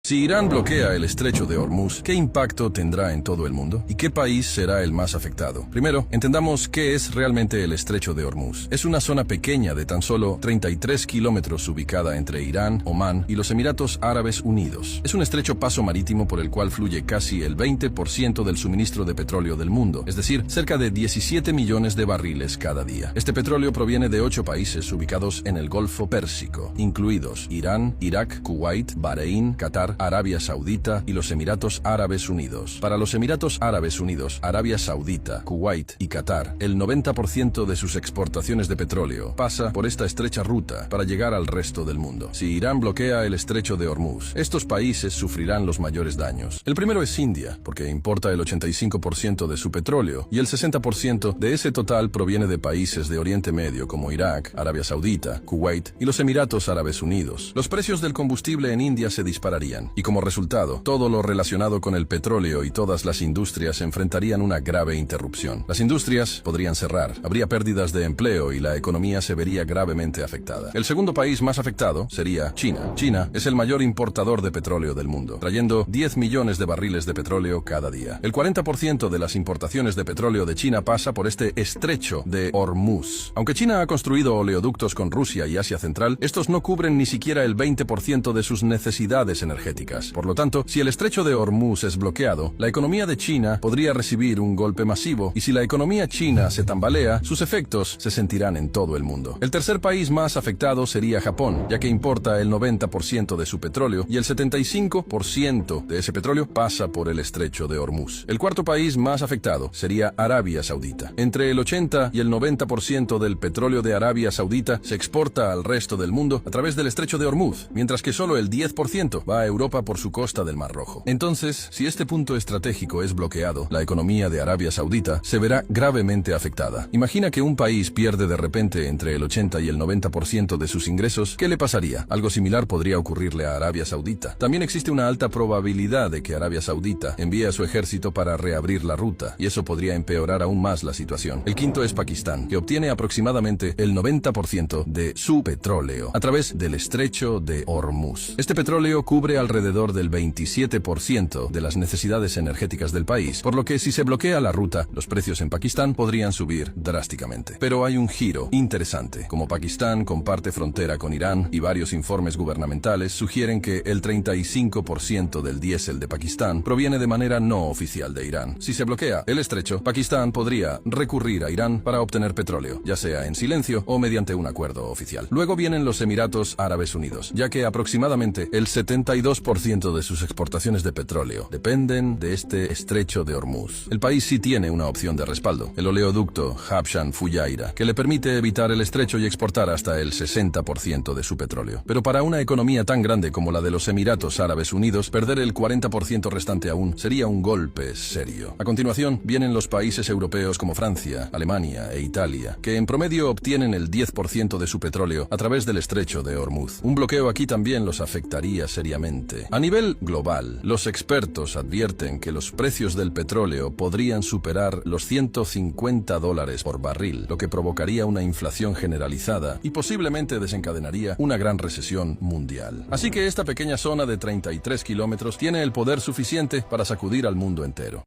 Si Irán bloquea el estrecho de Hormuz, ¿qué impacto tendrá en todo el mundo? ¿Y qué país será el más afectado? Primero, entendamos qué es realmente el estrecho de Hormuz. Es una zona pequeña de tan solo 33 kilómetros ubicada entre Irán, Omán y los Emiratos Árabes Unidos. Es un estrecho paso marítimo por el cual fluye casi el 20% del suministro de petróleo del mundo, es decir, cerca de 17 millones de barriles cada día. Este petróleo proviene de 8 países ubicados en el Golfo Pérsico, incluidos Irán, Irak, Kuwait, Bahrein, Qatar, Arabia Saudita y los Emiratos Árabes Unidos. Para los Emiratos Árabes Unidos, Arabia Saudita, Kuwait y Qatar, el 90% de sus exportaciones de petróleo pasa por esta estrecha ruta para llegar al resto del mundo. Si Irán bloquea el estrecho de Hormuz, estos países sufrirán los mayores daños. El primero es India, porque importa el 85% de su petróleo y el 60% de ese total proviene de países de Oriente Medio como Irak, Arabia Saudita, Kuwait y los Emiratos Árabes Unidos. Los precios del combustible en India se dispararían. Y como resultado, todo lo relacionado con el petróleo y todas las industrias enfrentarían una grave interrupción. Las industrias podrían cerrar, habría pérdidas de empleo y la economía se vería gravemente afectada. El segundo país más afectado sería China. China es el mayor importador de petróleo del mundo, trayendo 10 millones de barriles de petróleo cada día. El 40% de las importaciones de petróleo de China pasa por este estrecho de Hormuz. Aunque China ha construido oleoductos con Rusia y Asia Central, estos no cubren ni siquiera el 20% de sus necesidades energéticas. Por lo tanto, si el estrecho de Hormuz es bloqueado, la economía de China podría recibir un golpe masivo, y si la economía china se tambalea, sus efectos se sentirán en todo el mundo. El tercer país más afectado sería Japón, ya que importa el 90% de su petróleo y el 75% de ese petróleo pasa por el estrecho de Hormuz. El cuarto país más afectado sería Arabia Saudita. Entre el 80 y el 90% del petróleo de Arabia Saudita se exporta al resto del mundo a través del estrecho de Hormuz, mientras que solo el 10% va a Europa por su costa del Mar Rojo. Entonces, si este punto estratégico es bloqueado, la economía de Arabia Saudita se verá gravemente afectada. Imagina que un país pierde de repente entre el 80 y el 90% de sus ingresos. ¿Qué le pasaría? Algo similar podría ocurrirle a Arabia Saudita. También existe una alta probabilidad de que Arabia Saudita envíe a su ejército para reabrir la ruta, y eso podría empeorar aún más la situación. El quinto es Pakistán, que obtiene aproximadamente el 90% de su petróleo a través del estrecho de Hormuz. Este petróleo cubre alrededor del 27% de las necesidades energéticas del país, por lo que si se bloquea la ruta, los precios en Pakistán podrían subir drásticamente. Pero hay un giro interesante. Como Pakistán comparte frontera con Irán y varios informes gubernamentales sugieren que el 35% del diésel de Pakistán proviene de manera no oficial de Irán. Si se bloquea el estrecho, Pakistán podría recurrir a Irán para obtener petróleo, ya sea en silencio o mediante un acuerdo oficial. Luego vienen los Emiratos Árabes Unidos, ya que aproximadamente el 72% de sus exportaciones de petróleo dependen de este estrecho de Hormuz. El país sí tiene una opción de respaldo, el oleoducto Habshan Fujairah, que le permite evitar el estrecho y exportar hasta el 60% de su petróleo. Pero para una economía tan grande como la de los Emiratos Árabes Unidos, perder el 40% restante aún sería un golpe serio. A continuación, vienen los países europeos como Francia, Alemania e Italia, que en promedio obtienen el 10% de su petróleo a través del estrecho de Hormuz. Un bloqueo aquí también los afectaría seriamente. A nivel global, los expertos advierten que los precios del petróleo podrían superar los $150 por barril, lo que provocaría una inflación generalizada y posiblemente desencadenaría una gran recesión mundial. Así que esta pequeña zona de 33 kilómetros tiene el poder suficiente para sacudir al mundo entero.